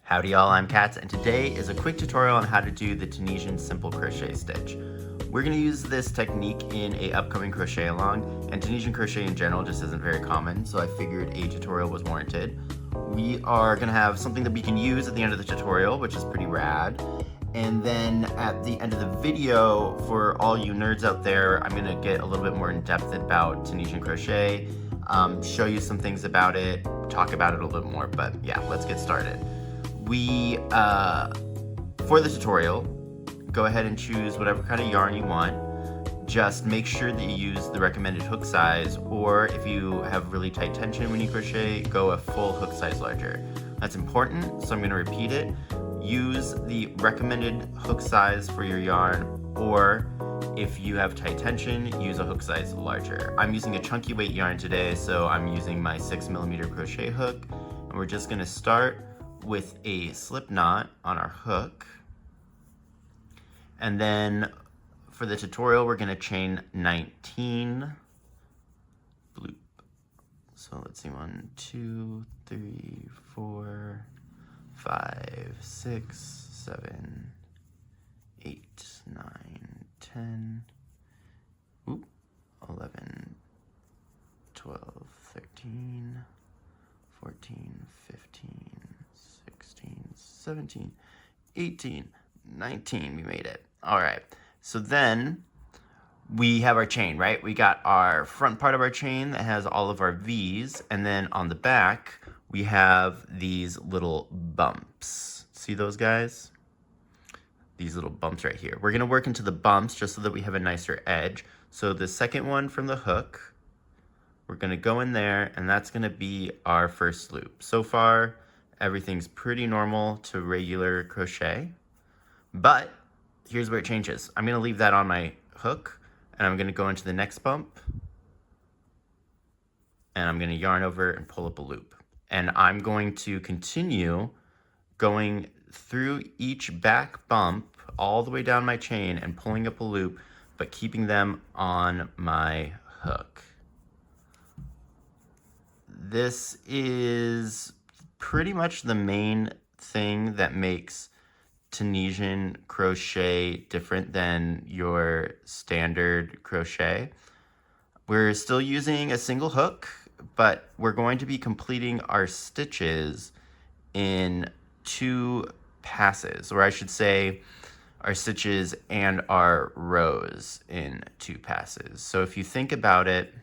Howdy y'all, I'm Katz, and today is a quick tutorial on how to do the Tunisian simple crochet stitch. We're going to use this technique in a upcoming crochet along, and Tunisian crochet in general just isn't very common, so I figured a tutorial was warranted. We are going to have something that we can use at the end of the tutorial, which is pretty rad. And then at the end of the video, for all you nerds out there, I'm going to get a little bit more in depth about Tunisian crochet, show you some things about it, talk about it a little bit more, but yeah, let's get started. For the tutorial, go ahead and choose whatever kind of yarn you want. Just make sure that you use the recommended hook size, or if you have really tight tension when you crochet, go a full hook size larger. That's important, so I'm going to repeat it. Use the recommended hook size for your yarn, or if you have tight tension, use a hook size larger. I'm using a chunky weight yarn today, so I'm using my 6mm crochet hook, and we're just going to start with a slip knot on our hook, and then for the tutorial we're going to chain 19 bloop. So let's see, 1 2 3 4 5 6 7 8 9 10 11 12 13 14 15 16, 17, 18, 19, we made it. All right, so then we have our chain, right? We got our front part of our chain that has all of our V's, and then on the back, we have these little bumps. See those guys? These little bumps right here. We're gonna work into the bumps just so that we have a nicer edge. So the second one from the hook, we're gonna go in there, and that's gonna be our first loop. So far, everything's pretty normal to regular crochet, but here's where it changes. I'm gonna leave that on my hook, and I'm gonna go into the next bump, and I'm gonna yarn over and pull up a loop. And I'm going to continue going through each back bump all the way down my chain and pulling up a loop, but keeping them on my hook. This is pretty much the main thing that makes Tunisian crochet different than your standard crochet. We're still using a single hook, but we're going to be completing our stitches in 2 passes, or I should say our stitches and our rows in 2 passes. So if you think about it,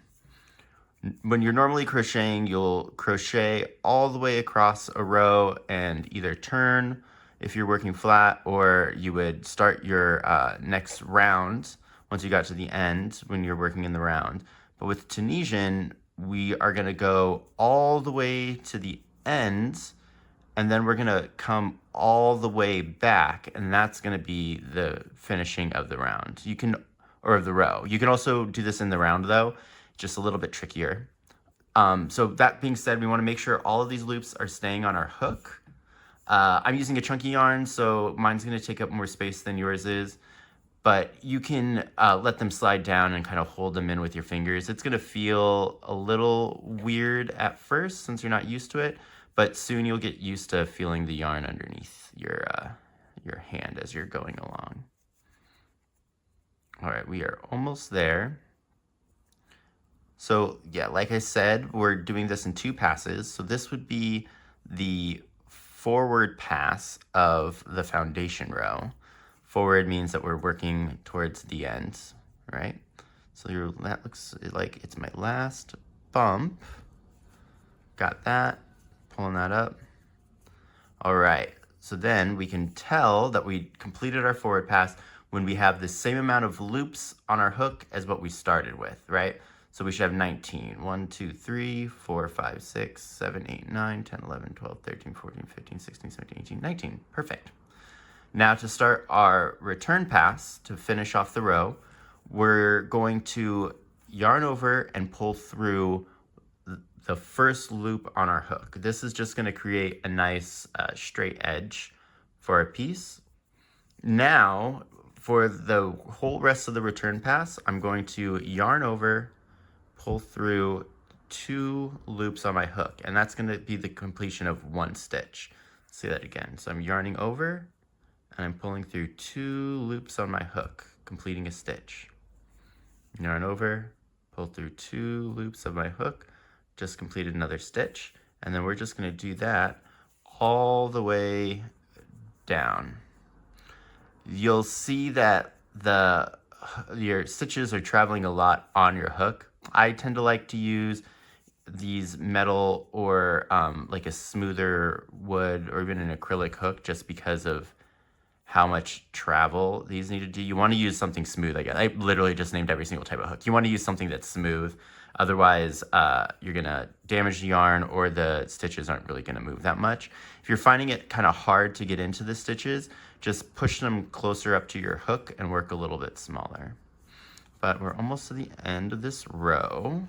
when you're normally crocheting, you'll crochet all the way across a row and either turn if you're working flat, or you would start your next round once you got to the end when you're working in the round. But with Tunisian, we are gonna go all the way to the end, and then we're gonna come all the way back, and that's gonna be the finishing of the round. Or of the row. You can also do this in the round though, just a little bit trickier. So that being said, we want to make sure all of these loops are staying on our hook. I'm using a chunky yarn, so mine's going to take up more space than yours is, but you can let them slide down and kind of hold them in with your fingers. It's going to feel a little weird at first since you're not used to it, but soon you'll get used to feeling the yarn underneath your hand as you're going along. All right, we are almost there. So yeah, like I said, we're doing this in 2 passes. So this would be the forward pass of the foundation row. Forward means that we're working towards the end, right? So that looks like it's my last bump. Got that, pulling that up. All right, so then we can tell that we completed our forward pass when we have the same amount of loops on our hook as what we started with, right? So we should have 19. 1, 2, 3, 4, 5, 6, 7, 8, 9, 10, 11, 12, 13, 14, 15, 16, 17, 18, 19. Perfect. Now to start our return pass, to finish off the row, we're going to yarn over and pull through the first loop on our hook. This is just going to create a nice straight edge for our piece. Now, for the whole rest of the return pass, I'm going to yarn over, pull through 2 loops on my hook, and that's going to be the completion of 1 stitch. say that again. So I'm yarning over and I'm pulling through 2 loops on my hook, completing a stitch. Yarn over, pull through 2 loops of my hook, just completed another stitch, and then we're just going to do that all the way down. You'll see that your stitches are traveling a lot on your hook. I tend to like to use these metal or like a smoother wood or even an acrylic hook just because of how much travel these need to do. You want to use something smooth, I guess. I literally just named every single type of hook. You want to use something that's smooth. Otherwise, you're going to damage the yarn or the stitches aren't really going to move that much. If you're finding it kind of hard to get into the stitches, just push them closer up to your hook and work a little bit smaller. But we're almost to the end of this row.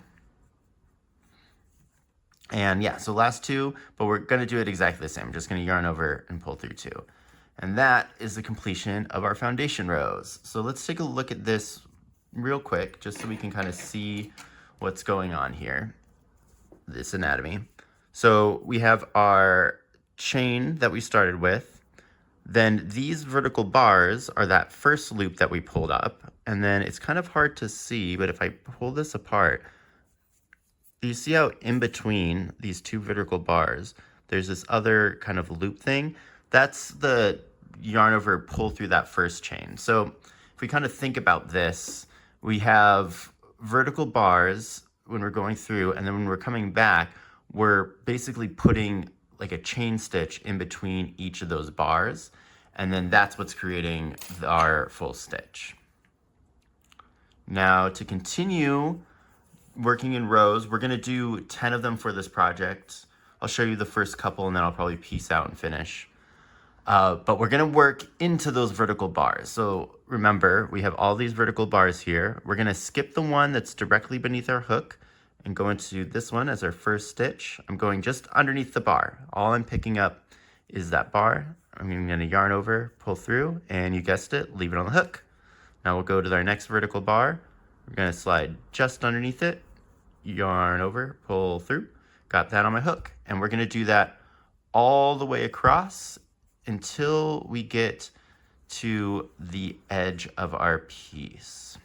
And yeah, so last 2, but we're going to do it exactly the same. I'm just going to yarn over and pull through 2. And that is the completion of our foundation rows. So let's take a look at this real quick, just so we can kind of see what's going on here, this anatomy. So we have our chain that we started with. Then these vertical bars are that first loop that we pulled up. And then it's kind of hard to see, but if I pull this apart, you see how in between these 2 vertical bars, there's this other kind of loop thing. That's the yarn over pull through that first chain. So if we kind of think about this, we have vertical bars when we're going through, and then when we're coming back, we're basically putting like a chain stitch in between each of those bars, and then that's what's creating our full stitch. Now to continue working in rows, we're gonna do 10 of them for this project. I'll show you the first couple and then I'll probably piece out and finish. But we're gonna work into those vertical bars. So remember, we have all these vertical bars here. We're gonna skip the one that's directly beneath our hook and go into this one as our first stitch. I'm going just underneath the bar. All I'm picking up is that bar. I'm gonna yarn over, pull through, and you guessed it, leave it on the hook. Now we'll go to our next vertical bar. We're gonna slide just underneath it, yarn over, pull through, got that on my hook. And we're gonna do that all the way across until we get to the edge of our piece.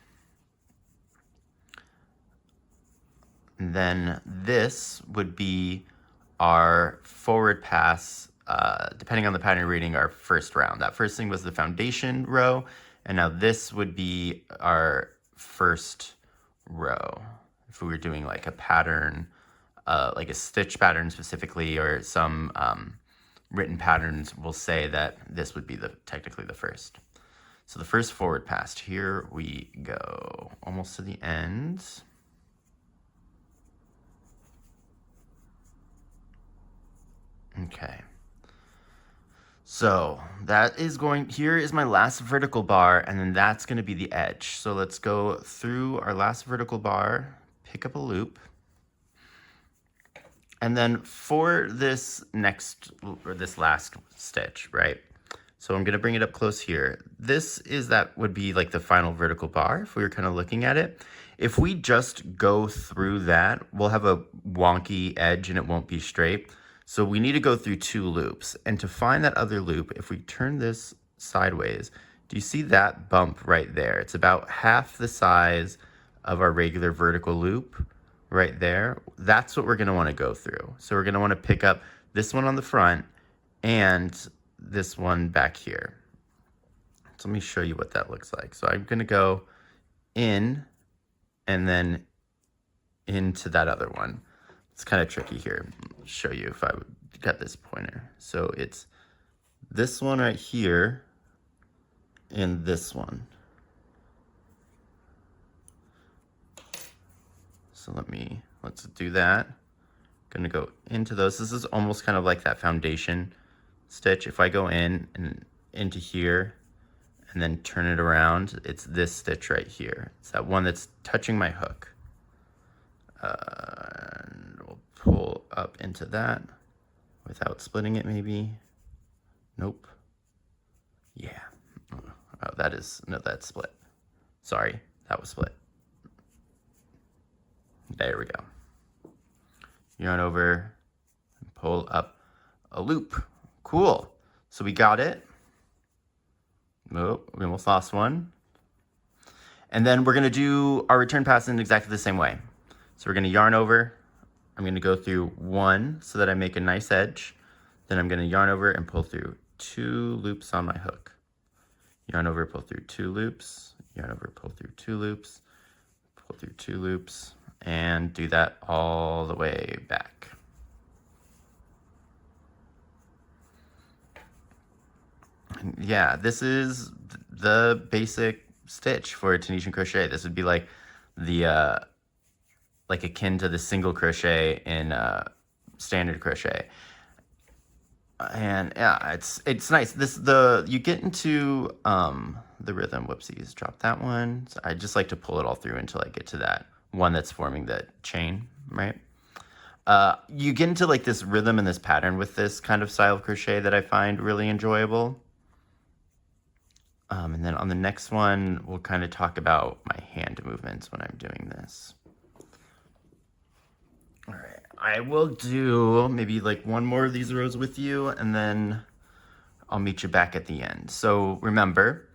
And then this would be our forward pass, depending on the pattern you're reading, our first round. That first thing was the foundation row, and now this would be our first row. If we were doing like a pattern, like a stitch pattern specifically, or some written patterns will say that this would be technically the first. So the first forward pass, here we go, almost to the end. Okay. So that is here is my last vertical bar, and then that's going to be the edge. So let's go through our last vertical bar, pick up a loop. And then for this last stitch, right? So I'm going to bring it up close here. That would be like the final vertical bar if we were kind of looking at it. If we just go through that, we'll have a wonky edge and it won't be straight. So we need to go through 2 loops. And to find that other loop, if we turn this sideways, do you see that bump right there? It's about half the size of our regular vertical loop right there. That's what we're going to want to go through. So we're going to want to pick up this one on the front and this one back here. So let me show you what that looks like. So I'm going to go in and then into that other one. It's kind of tricky here. I'll show you if I would get this pointer. So it's this one right here and this one. So let's do that. Gonna go into those. This is almost kind of like that foundation stitch. If I go in and into here and then turn it around, it's this stitch right here. It's that one that's touching my hook. And we'll pull up into that without splitting it maybe. Nope. Yeah. Oh, that's split. Sorry, that was split. There we go. Yarn over and pull up a loop Cool. So we got it. Oh, we almost lost one. And then we're gonna do our return pass in exactly the same way. So we're gonna yarn over. I'm gonna go through one so that I make a nice edge. Then I'm gonna yarn over and pull through 2 loops on my hook. Yarn over, pull through 2 loops. Yarn over, pull through 2 loops. Pull through 2 loops. And do that all the way back. Yeah, this is the basic stitch for a Tunisian crochet. This would be like the like akin to the single crochet in standard crochet. And yeah, it's nice. You get into the rhythm. Whoopsies, drop that one. So I just like to pull it all through until I get to that one that's forming the chain, right? You get into like this rhythm and this pattern with this kind of style of crochet that I find really enjoyable. And then on the next one, we'll kind of talk about my hand movements when I'm doing this. All right, I will do maybe like one more of these rows with you, and then I'll meet you back at the end. So remember,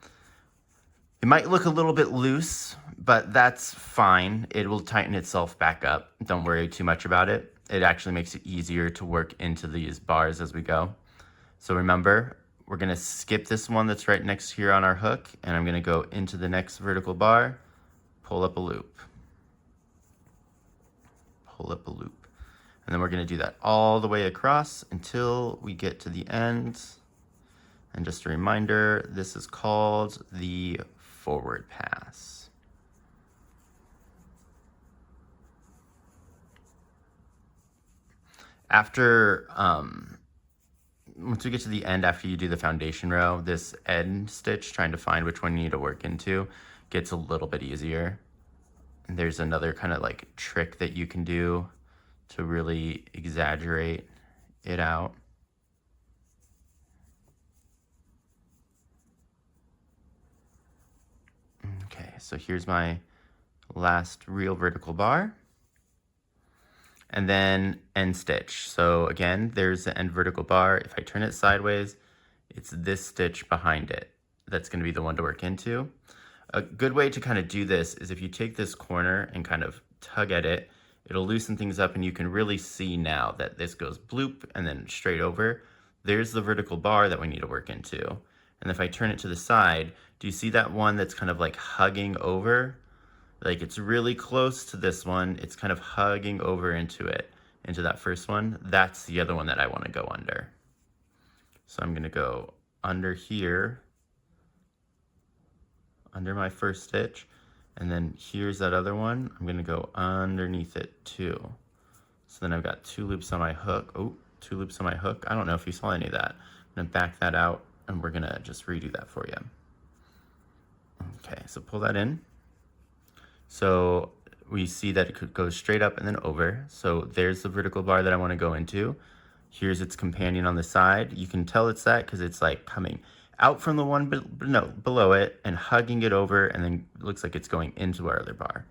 it might look a little bit loose, but that's fine. It will tighten itself back up. Don't worry too much about it. It actually makes it easier to work into these bars as we go. So remember, we're gonna skip this one that's right next here on our hook, and I'm gonna go into the next vertical bar, pull up a loop. Pull up a loop. And then we're gonna do that all the way across until we get to the end. And just a reminder, this is called the forward pass. After, once we get to the end, after you do the foundation row, this end stitch, trying to find which one you need to work into, gets a little bit easier. And there's another kind of like trick that you can do to really exaggerate it out. Okay, so here's my last real vertical bar. And then end stitch. So again, there's the end vertical bar. If I turn it sideways, it's this stitch behind it. That's gonna be the one to work into. A good way to kind of do this is if you take this corner and kind of tug at it, it'll loosen things up, and you can really see now that this goes bloop and then straight over. There's the vertical bar that we need to work into. And if I turn it to the side, do you see that one that's kind of like hugging over? Like it's really close to this one. It's kind of hugging over into it, into that first one. That's the other one that I want to go under. So I'm going to go under here, under my first stitch. And then here's that other one. I'm going to go underneath it too. So then I've got 2 loops on my hook. Oh, 2 loops on my hook. I don't know if you saw any of that. I'm going to back that out, and we're going to just redo that for you. Okay, so pull that in. So we see that it could go straight up and then over. So there's the vertical bar that I want to go into. Here's its companion on the side. You can tell it's that because it's like coming out from the one below it and hugging it over, and then it looks like it's going into our other bar.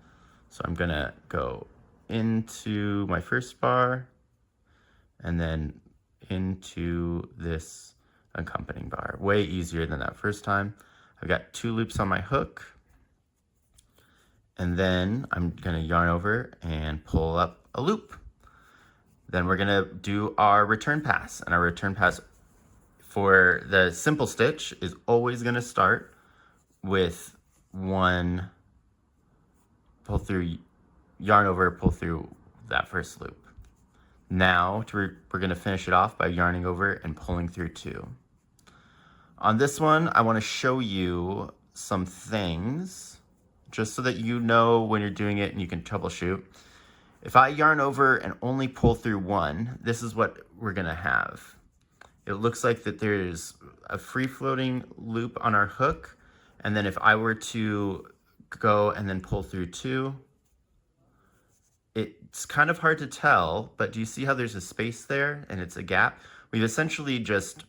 So I'm gonna go into my first bar and then into this accompanying bar. Way easier than that first time. I've got 2 loops on my hook. And then I'm gonna yarn over and pull up a loop. Then we're gonna do our return pass. And our return pass for the simple stitch is always gonna start with 1 pull through, yarn over, pull through that first loop. Now we're gonna finish it off by yarning over and pulling through 2. On this one, I wanna show you some things just so that you know when you're doing it and you can troubleshoot. If I yarn over and only pull through 1, this is what we're gonna have. It looks like that there's a free-floating loop on our hook, and then if I were to go and then pull through 2, it's kind of hard to tell, but do you see how there's a space there and it's a gap? We've essentially just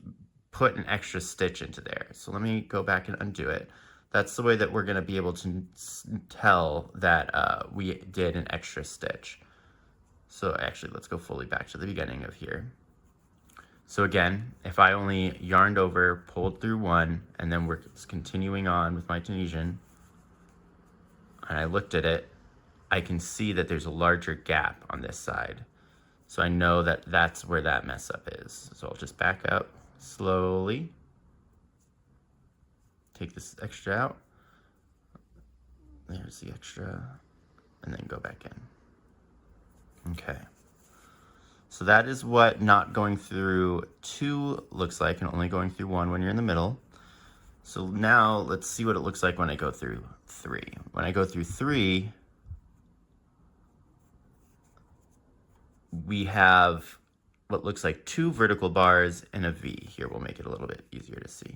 put an extra stitch into there. So let me go back and undo it. That's the way that we're gonna be able to tell that we did an extra stitch. So actually, let's go fully back to the beginning of here. So again, if I only yarned over, pulled through one, and then we're continuing on with my Tunisian, and I looked at it, I can see that there's a larger gap on this side. So I know that that's where that mess up is. So I'll just back up slowly, take this extra out. There's the extra, and then go back in. Okay. So that is what not going through two looks like, and only going through one when you're in the middle. So now let's see what it looks like when I go through three. When I go through three, we have what looks like two vertical bars and a V. Here, we'll make it a little bit easier to see.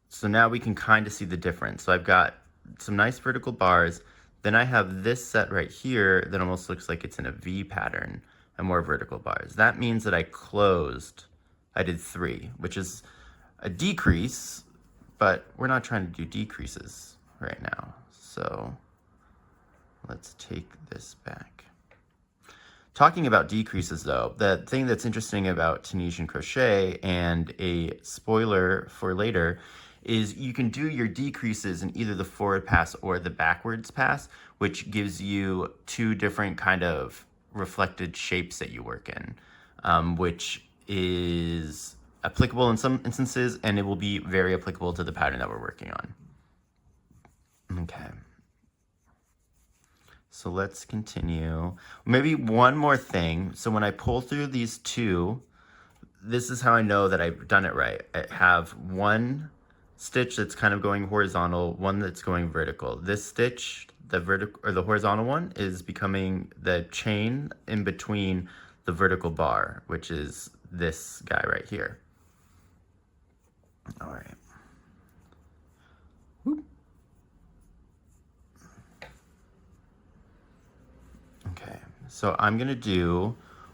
So now we can kind of see the difference. So I've got some nice vertical bars. Then I have this set right here that almost looks like it's in a V pattern and more vertical bars. That means that I did three, which is a decrease, but we're not trying to do decreases right now. So let's take this back. Talking about decreases though, the thing that's interesting about Tunisian crochet, and a spoiler for later, is you can do your decreases in either the forward pass or the backwards pass, which gives you two different kind of reflected shapes that you work in, which is applicable in some instances, and it will be very applicable to the pattern that we're working on. Okay. So let's continue. Maybe one more thing. So when I pull through these two, this is how I know that I've done it right. I have one stitch that's kind of going horizontal, one that's going vertical. This stitch, the vertical or the horizontal one, is becoming the chain in between the vertical bar, which is this guy right here. All right. Whoop. Okay, so I'm gonna do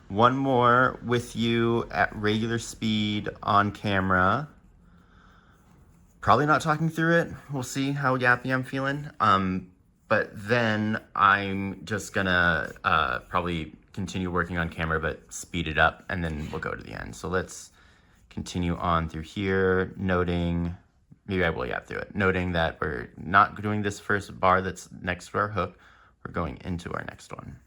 one more with you at regular speed on camera. Probably not talking through it. We'll see how yappy I'm feeling. But then I'm just gonna probably continue working on camera, but speed it up, and then we'll go to the end. So let's continue on through here, noting, maybe I will yap through it, noting that we're not doing this first bar that's next to our hook. We're going into our next one.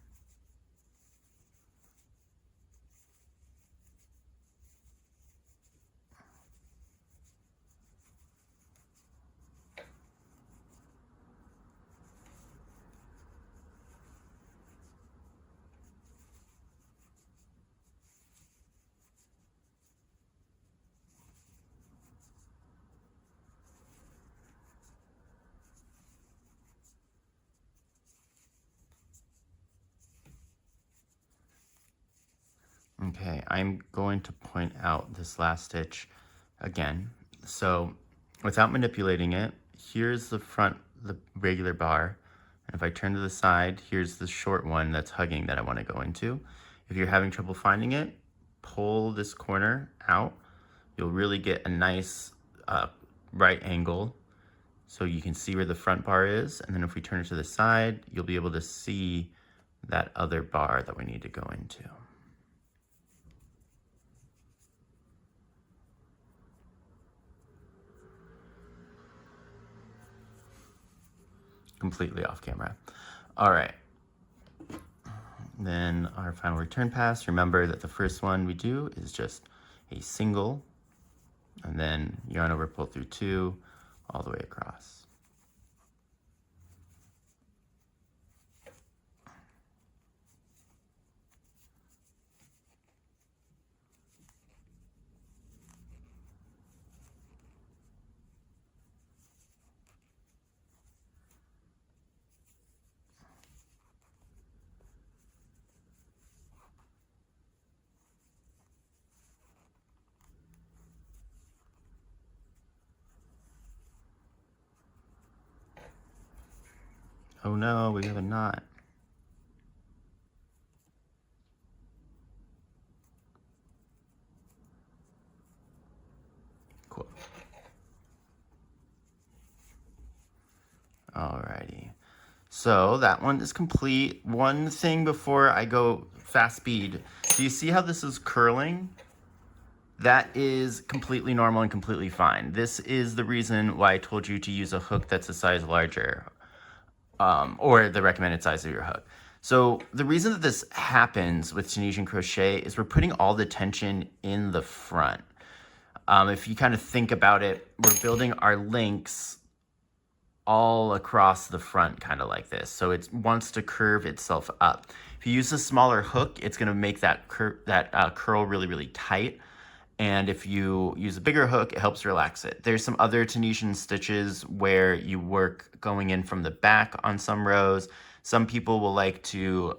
Okay, I'm going to point out this last stitch again. So without manipulating it, here's the front, the regular bar. And if I turn to the side, here's the short one that's hugging that I want to go into. If you're having trouble finding it, pull this corner out. You'll really get a nice right angle so you can see where the front bar is. And then if we turn it to the side, you'll be able to see that other bar that we need to go into. Completely off camera. All right. Then our final return pass. Remember that the first one we do is just a single, and then yarn over, pull through two, all the way across. Oh no, we have a knot. Cool. Alrighty. So that one is complete. One thing before I go fast speed. Do you see how this is curling? That is completely normal and completely fine. This is the reason why I told you to use a hook that's a size larger, or the recommended size of your hook. So the reason that this happens with Tunisian crochet is we're putting all the tension in the front. If you kind of think about it, we're building our links all across the front, kind of like this. So it wants to curve itself up. If you use a smaller hook, it's going to make that curl really, really tight. And if you use a bigger hook, it helps relax it. There's some other Tunisian stitches where you work going in from the back on some rows. Some people will like to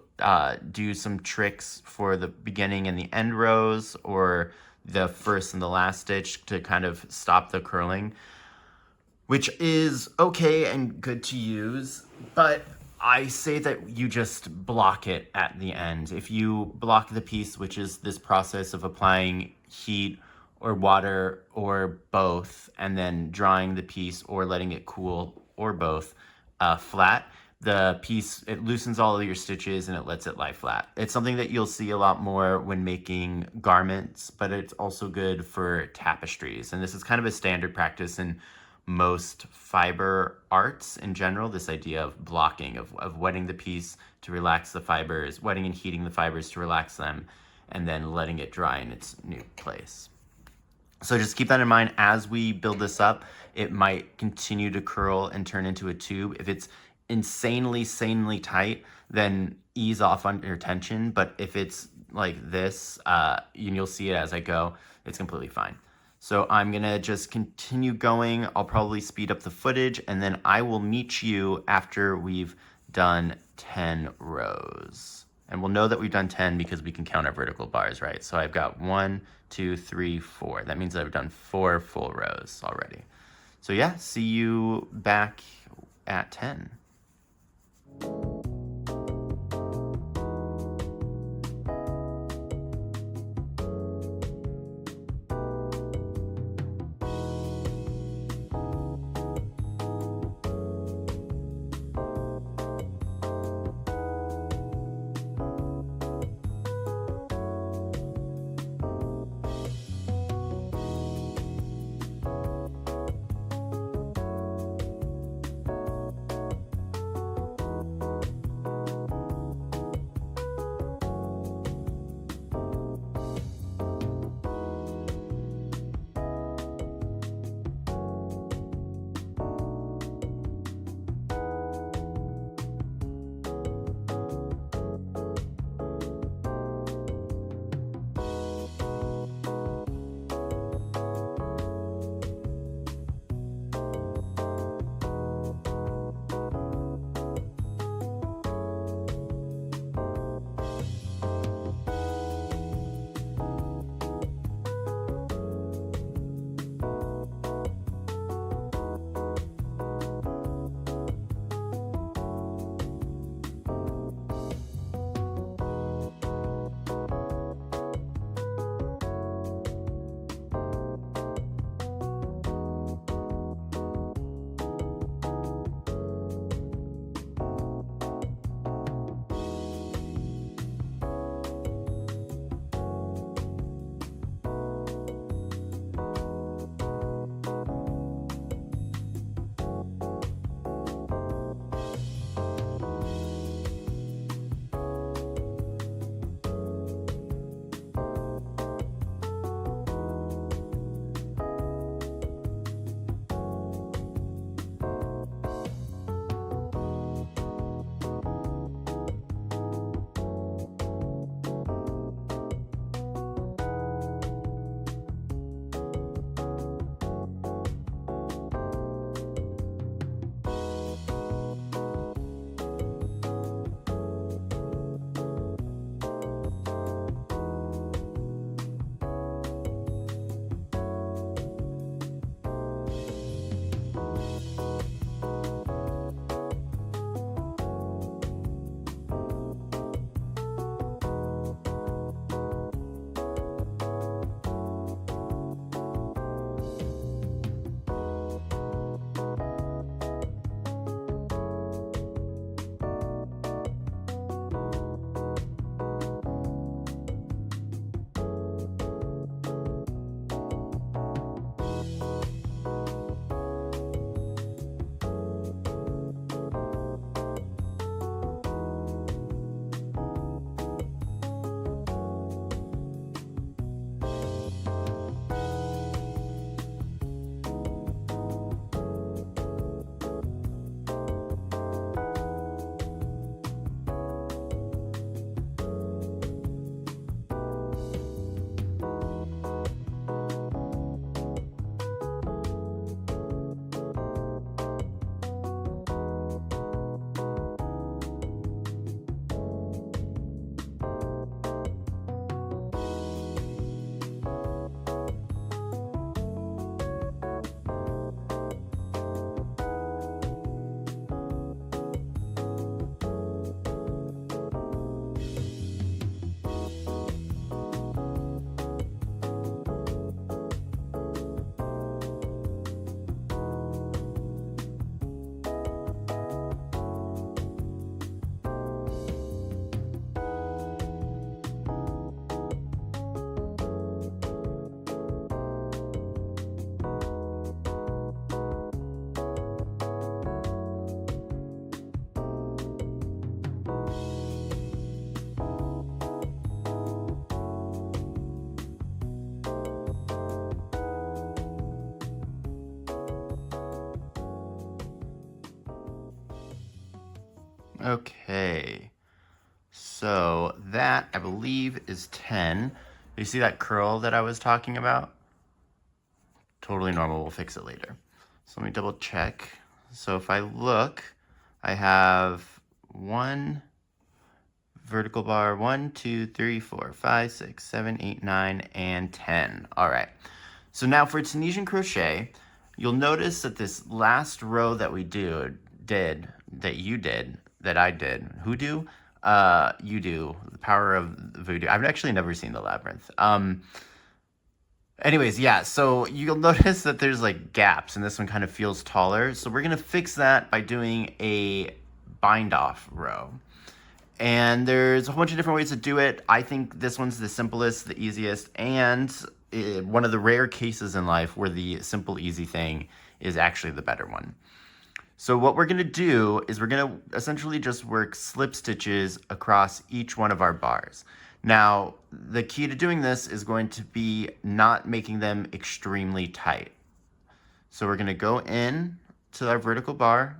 do some tricks for the beginning and the end rows, or the first and the last stitch to kind of stop the curling, which is okay and good to use, but I say that you just block it at the end. If you block the piece, which is this process of applying heat or water or both, and then drying the piece or letting it cool or both flat, the piece, it loosens all of your stitches and it lets it lie flat. It's something that you'll see a lot more when making garments, but it's also good for tapestries. And this is kind of a standard practice in most fiber arts in general, this idea of blocking, of wetting the piece to relax the fibers, wetting and heating the fibers to relax them, and then letting it dry in its new place. So just keep that in mind as we build this up. It might continue to curl and turn into a tube. If it's insanely tight, then ease off under tension. But if it's like this, and you'll see it as I go, it's completely fine. So I'm gonna just continue going. I'll probably speed up the footage, and then I will meet you after we've done 10 rows. And we'll know that we've done 10 because we can count our vertical bars, right? So I've got 1, 2, 3, 4. That means I've done 4 full rows already. So yeah, see you back at 10. Okay, so that I believe is 10. You see that curl that I was talking about? Totally normal, we'll fix it later. So let me double check. So if I look, I have one vertical bar, 1, 2, 3, 4, 5, 6, 7, 8, 9, and 10. All right. So now for Tunisian crochet, you'll notice that this last row that we did, that I did, hoodoo, you do, the power of voodoo. I've actually never seen the labyrinth. Anyways, yeah, so you'll notice that there's like gaps and this one kind of feels taller. So we're gonna fix that by doing a bind off row. And there's a whole bunch of different ways to do it. I think this one's the simplest, the easiest, and one of the rare cases in life where the simple, easy thing is actually the better one. So what we're gonna do is we're gonna essentially just work slip stitches across each one of our bars. Now, the key to doing this is going to be not making them extremely tight. So we're gonna go in to our vertical bar,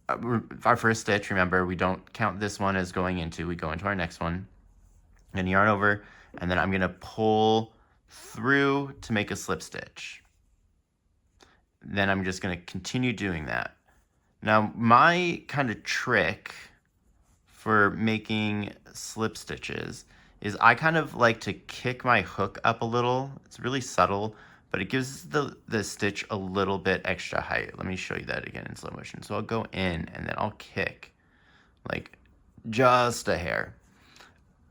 our first stitch. Remember, we don't count this one as going into, we go into our next one, and yarn over, and then I'm gonna pull through to make a slip stitch. Then I'm just gonna continue doing that. Now, my kind of trick for making slip stitches is I kind of like to kick my hook up a little. It's really subtle, but it gives the stitch a little bit extra height. Let me show you that again in slow motion. So I'll go in and then I'll kick like just a hair.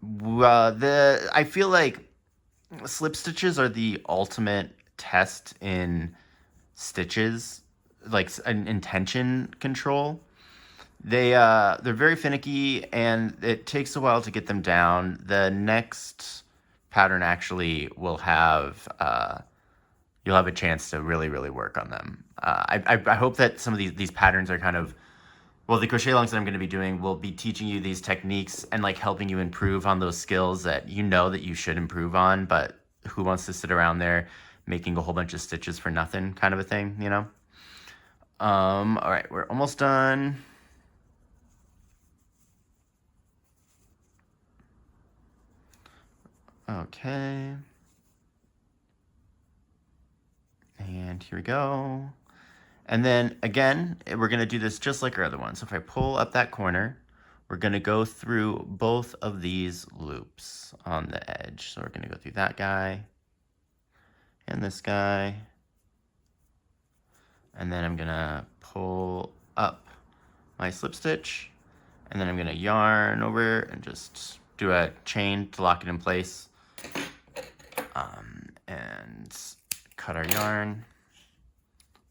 I feel like slip stitches are the ultimate test in stitches, like an intention control. They're very finicky and it takes a while to get them down. The next pattern actually will have you'll have a chance to really work on them. I hope that some of these patterns are kind of, well, the crochet alongs that I'm going to be doing will be teaching you these techniques and like helping you improve on those skills that you know that you should improve on, but who wants to sit around there making a whole bunch of stitches for nothing kind of a thing, you know? All right, we're almost done. Okay. And here we go. And then again, we're gonna do this just like our other one. So if I pull up that corner, we're gonna go through both of these loops on the edge. So we're gonna go through that guy and this guy. And then I'm gonna pull up my slip stitch, and then I'm gonna yarn over and just do a chain to lock it in place. And cut our yarn,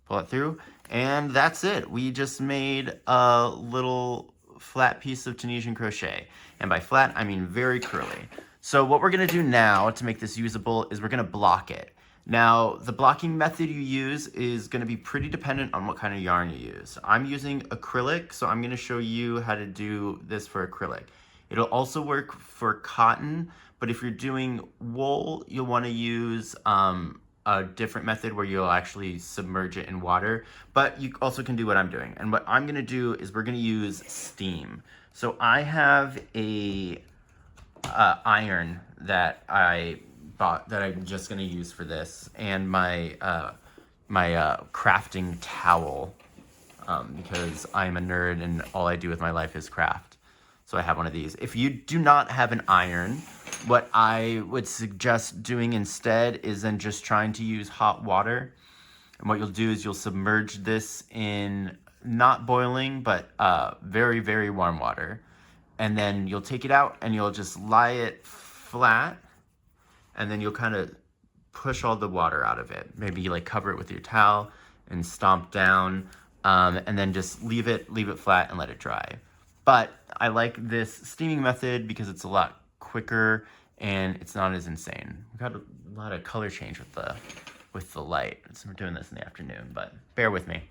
pull it through, and that's it. We just made a little flat piece of Tunisian crochet. And by flat, I mean very curly. So what we're gonna do now to make this usable is we're gonna block it. Now, the blocking method you use is gonna be pretty dependent on what kind of yarn you use. I'm using acrylic, so I'm gonna show you how to do this for acrylic. It'll also work for cotton, but if you're doing wool, you'll wanna use a different method where you'll actually submerge it in water, but you also can do what I'm doing. And what I'm gonna do is we're gonna use steam. So I have a iron that I bought that I'm just gonna use for this, and my crafting towel, because I'm a nerd and all I do with my life is craft. So I have one of these. If you do not have an iron, what I would suggest doing instead is then just trying to use hot water. And what you'll do is you'll submerge this in not boiling, but very warm water. And then you'll take it out and you'll just lie it flat, and then you'll kind of push all the water out of it. Maybe like cover it with your towel and stomp down, and then just leave it flat and let it dry. But I like this steaming method because it's a lot quicker and it's not as insane. We've got a lot of color change with the light. So we're doing this in the afternoon, but bear with me.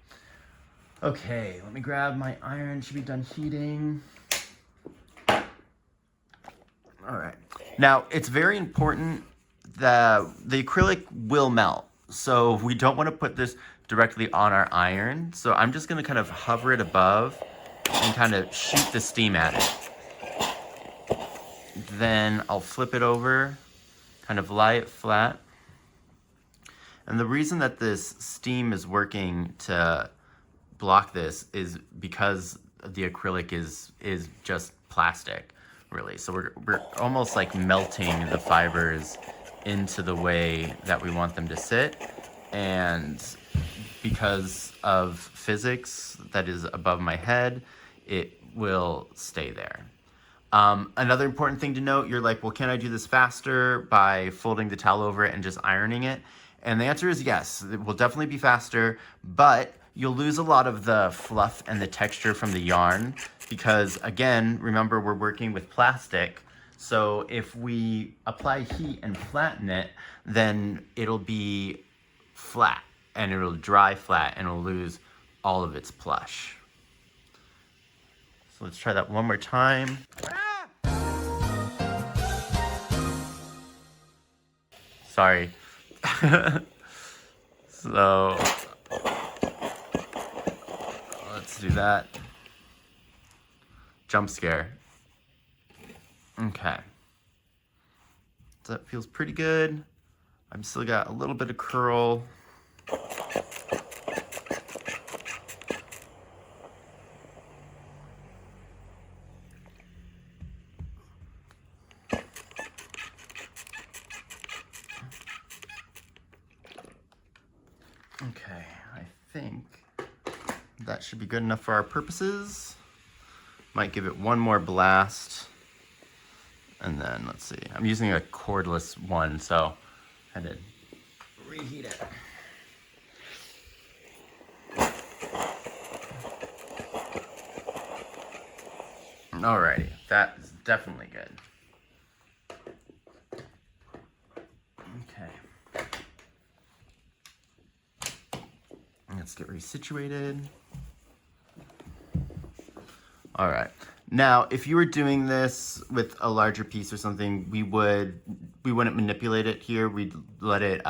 Okay, let me grab my iron. Should be done heating. All right. Now, it's very important that the acrylic will melt. So we don't want to put this directly on our iron. So I'm just going to kind of hover it above and kind of shoot the steam at it. Then I'll flip it over, kind of lie it flat. And the reason that this steam is working to block this is because the acrylic is just plastic, really. So we're almost like melting the fibers into the way that we want them to sit. And because of physics that is above my head, it will stay there. Another important thing to note, you're like, well, can I do this faster by folding the towel over it and just ironing it? And the answer is yes, it will definitely be faster, but you'll lose a lot of the fluff and the texture from the yarn because, again, remember we're working with plastic. So if we apply heat and flatten it, then it'll be flat and it'll dry flat and it'll lose all of its plush. So let's try that one more time. Sorry. So let's do that. Jump scare. Okay. So that feels pretty good. I've still got a little bit of curl. Okay, I think that should be good enough for our purposes. Might give it one more blast. And then let's see, I'm using a cordless one, so I had to reheat it. Alrighty, that is definitely good. Okay. Let's get resituated. All right. Now, if you were doing this with a larger piece or something, we wouldn't manipulate it here. We'd let it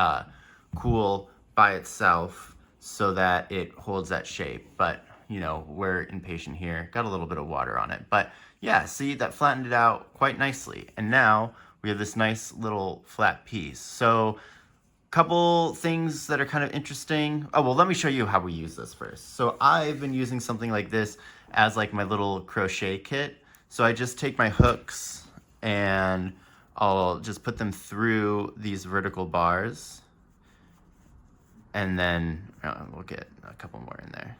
cool by itself so that it holds that shape. But, you know, we're impatient here. Got a little bit of water on it. But yeah, see, that flattened it out quite nicely. And now we have this nice little flat piece. So couple things that are kind of interesting. Oh, well, let me show you how we use this first. So I've been using something like this as like my little crochet kit. So I just take my hooks and I'll just put them through these vertical bars. And then we'll get a couple more in there.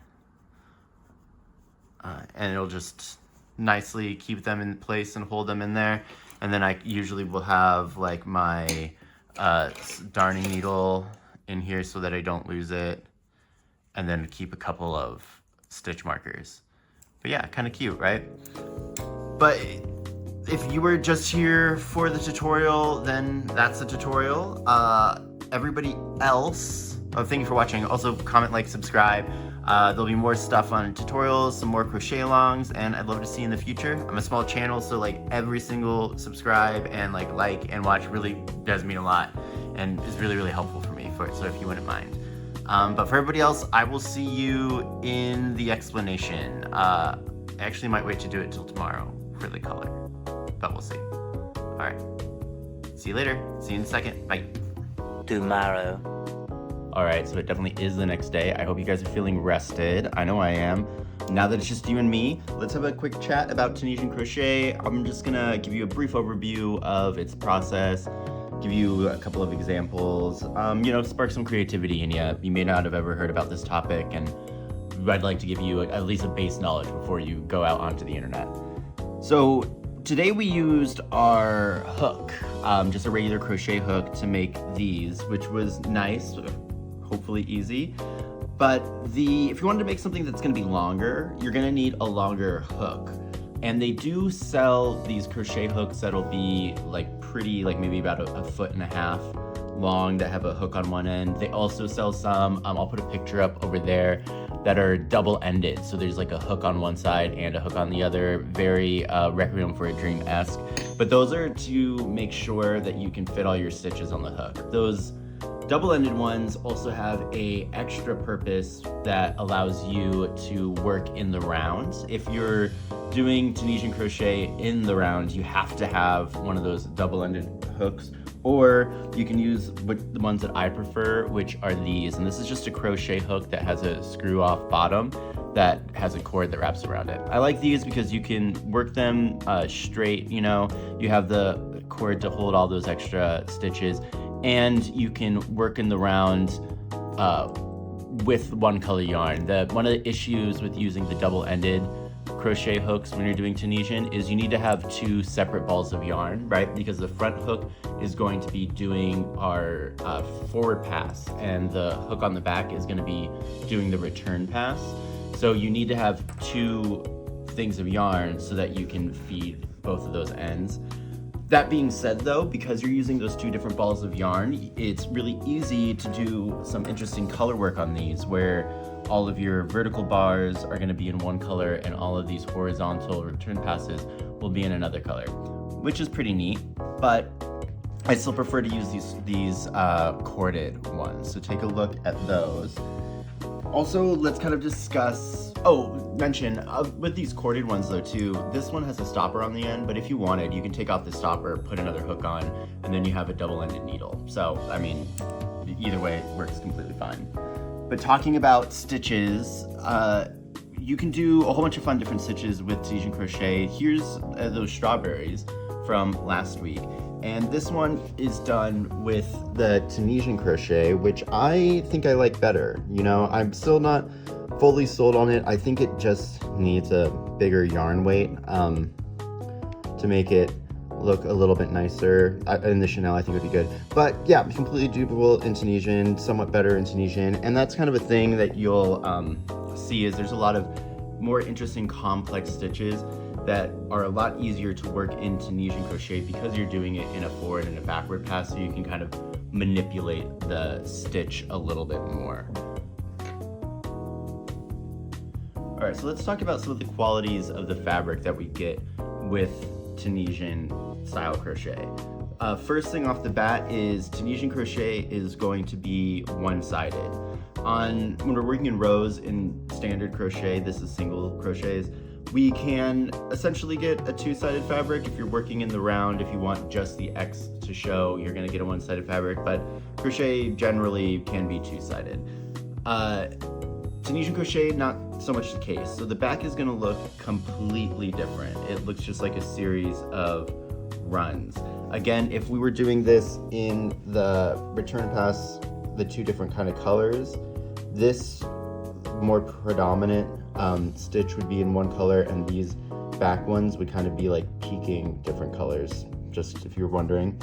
And it'll just nicely keep them in place and hold them in there. And then I usually will have like my darning needle in here so that I don't lose it, and then keep a couple of stitch markers. But yeah, kind of cute, right? But if you were just here for the tutorial, then that's the tutorial. Everybody else, thank you for watching. Also comment, like, subscribe. There'll be more stuff on tutorials, some more crochet alongs, and I'd love to see you in the future. I'm a small channel, so like every single subscribe and like and watch really does mean a lot and is really, really helpful for me. So if you wouldn't mind. But for everybody else, I will see you in the explanation. I actually might wait to do it till tomorrow for the color, but we'll see. All right, see you later. See you in a second. Bye. Tomorrow. All right, so it definitely is the next day. I hope you guys are feeling rested. I know I am. Now that it's just you and me, let's have a quick chat about Tunisian Crochet. I'm just gonna give you a brief overview of its process, give you a couple of examples, you know, spark some creativity in you. You may not have ever heard about this topic, and I'd like to give you at least a base knowledge before you go out onto the internet. So today we used our hook, just a regular crochet hook to make these, which was nice. Hopefully easy. But if you wanted to make something that's gonna be longer, you're gonna need a longer hook. And they do sell these crochet hooks that'll be like pretty, like maybe about a foot and a half long that have a hook on one end. They also sell some, I'll put a picture up over there, that are double-ended. So there's like a hook on one side and a hook on the other, very Requiem for a Dream-esque. But those are to make sure that you can fit all your stitches on the hook. Those Double-ended ones also have a extra purpose that allows you to work in the round. If you're doing Tunisian crochet in the round, you have to have one of those double-ended hooks, or you can use the ones that I prefer, which are these. And this is just a crochet hook that has a screw-off bottom that has a cord that wraps around it. I like these because you can work them straight, you know, you have the cord to hold all those extra stitches, and you can work in the round with one color yarn. One of the issues with using the double-ended crochet hooks when you're doing Tunisian is you need to have two separate balls of yarn, right? Because the front hook is going to be doing our forward pass, and the hook on the back is going to be doing the return pass. So you need to have two things of yarn so that you can feed both of those ends. That being said though, because you're using those two different balls of yarn, it's really easy to do some interesting color work on these, where all of your vertical bars are going to be in one color and all of these horizontal return passes will be in another color, which is pretty neat. But I still prefer to use these corded ones. So take a look at those. Also, let's kind of discuss, mention, with these corded ones though too, this one has a stopper on the end, but if you wanted, you can take off the stopper, put another hook on, and then you have a double-ended needle. So, I mean, either way, it works completely fine. But talking about stitches, you can do a whole bunch of fun different stitches with Tunisian crochet. Here's those strawberries from last week. And this one is done with the Tunisian crochet, which I think I like better. You know, I'm still not fully sold on it. I think it just needs a bigger yarn weight to make it look a little bit nicer. In the Chanel, I think would be good. But yeah, completely doable in Tunisian, somewhat better in Tunisian. And that's kind of a thing that you'll see is there's a lot of more interesting complex stitches that are a lot easier to work in Tunisian crochet because you're doing it in a forward and a backward pass, so you can kind of manipulate the stitch a little bit more. All right, so let's talk about some of the qualities of the fabric that we get with Tunisian style crochet. First thing off the bat is Tunisian crochet is going to be one-sided. When we're working in rows in standard crochet, this is single crochets, we can essentially get a two-sided fabric. If you're working in the round, if you want just the X to show, you're gonna get a one-sided fabric, but crochet generally can be two-sided. Tunisian crochet, not so much the case. So the back is gonna look completely different. It looks just like a series of runs. Again, if we were doing this in the return pass, the two different kind of colors, this more predominant stitch would be in one color, and these back ones would kind of be like peaking different colors, just if you're wondering.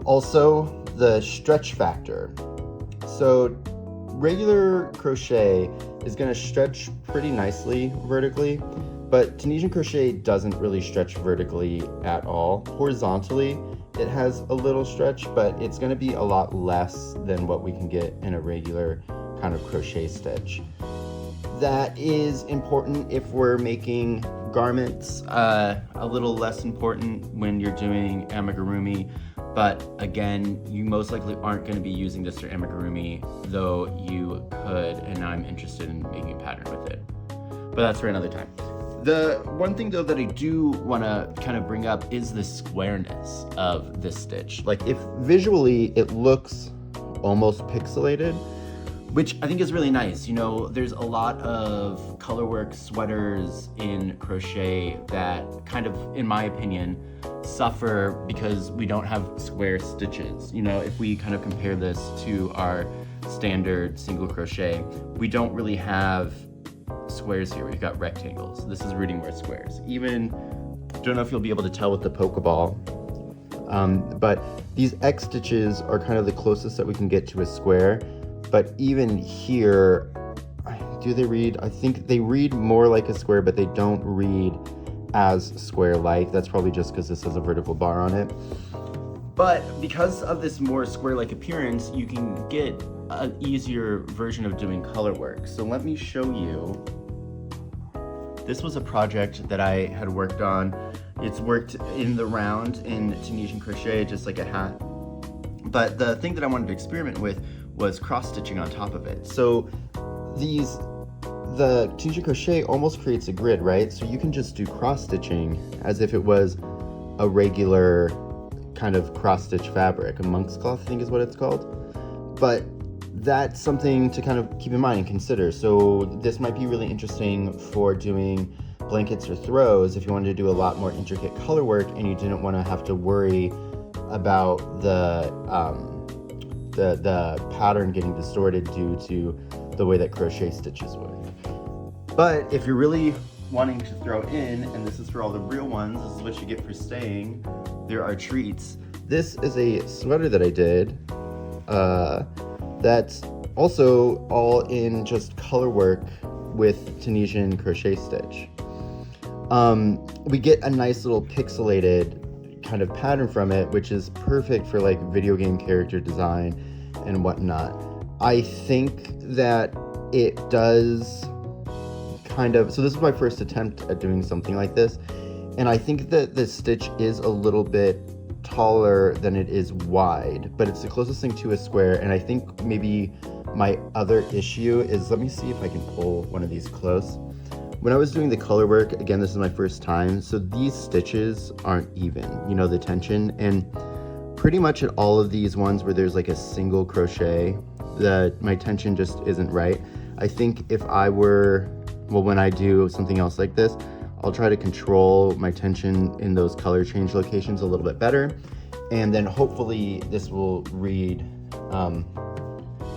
Also, the stretch factor. So regular crochet is going to stretch pretty nicely vertically, but Tunisian crochet doesn't really stretch vertically at all. Horizontally, it has a little stretch, but it's going to be a lot less than what we can get in a regular kind of crochet stitch. That is important if we're making garments, a little less important when you're doing amigurumi, but again, you most likely aren't going to be using this for amigurumi, though you could, and I'm interested in making a pattern with it. But that's for another time. The one thing though that I do want to kind of bring up is the squareness of this stitch. Like, if visually it looks almost pixelated, which I think is really nice. You know, there's a lot of colorwork sweaters in crochet that kind of, in my opinion, suffer because we don't have square stitches. You know, if we kind of compare this to our standard single crochet, we don't really have squares here. We've got rectangles. This is reading word squares. Even, don't know if you'll be able to tell with the Pokeball, but these X stitches are kind of the closest that we can get to a square. But even here, do they read? I think they read more like a square, but they don't read as square-like. That's probably just because this has a vertical bar on it. But because of this more square-like appearance, you can get an easier version of doing color work. So let me show you. This was a project that I had worked on. It's worked in the round in Tunisian crochet, just like a hat. But the thing that I wanted to experiment with was cross stitching on top of it. So the Tunisian Crochet almost creates a grid, right? So you can just do cross stitching as if it was a regular kind of cross stitch fabric. A monk's cloth, I think is what it's called. But that's something to kind of keep in mind and consider. So this might be really interesting for doing blankets or throws if you wanted to do a lot more intricate color work and you didn't want to have to worry about the pattern getting distorted due to the way that crochet stitches work. But if you're really wanting to throw in, and this is for all the real ones, this is what you get for staying, there are treats. This is a sweater that I did that's also all in just color work with Tunisian crochet stitch. We get a nice little pixelated kind of pattern from it, which is perfect for like video game character design and whatnot. I think that it does kind of, so this is my first attempt at doing something like this, and I think that the stitch is a little bit taller than it is wide, but it's the closest thing to a square. And I think maybe my other issue is, let me see if I can pull one of these close. When I was doing the color work, again, this is my first time, so these stitches aren't even, you know, the tension, and pretty much at all of these ones where there's like a single crochet, my tension just isn't right. I think if I were, well, when I do something else like this, I'll try to control my tension in those color change locations a little bit better, and then hopefully this will read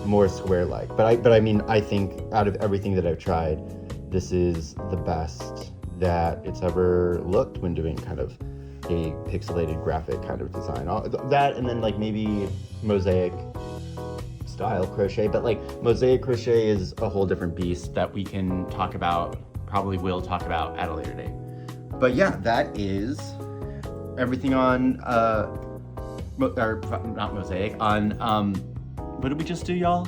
more square-like. But I mean, I think out of everything that I've tried, this is the best that it's ever looked when doing kind of a pixelated graphic kind of design. That, and then like maybe mosaic style crochet, but like mosaic crochet is a whole different beast that we can talk about, probably will talk about at a later date. But yeah, that is everything on, or not mosaic, on, what did we just do, y'all?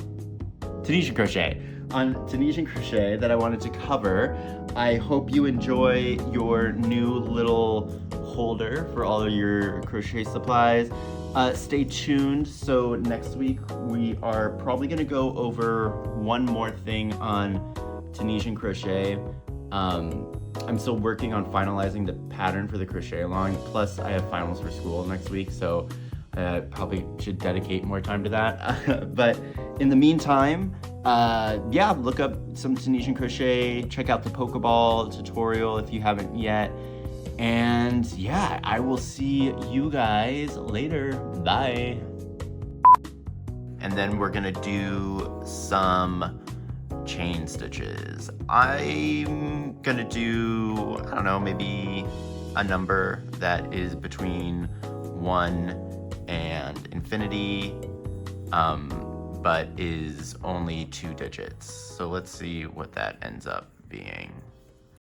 Tunisian crochet. On Tunisian crochet that I wanted to cover. I hope you enjoy your new little holder for all of your crochet supplies. Stay tuned. So next week we are probably gonna go over one more thing on Tunisian crochet. I'm still working on finalizing the pattern for the crochet along. Plus I have finals for school next week, so I probably should dedicate more time to that. But in the meantime, yeah, look up some Tunisian crochet, check out the Pokeball tutorial if you haven't yet. And yeah, I will see you guys later. Bye. And then we're gonna do some chain stitches. I'm gonna do, I don't know, maybe a number that is between 1 and infinity, but is only 2 digits. So let's see what that ends up being.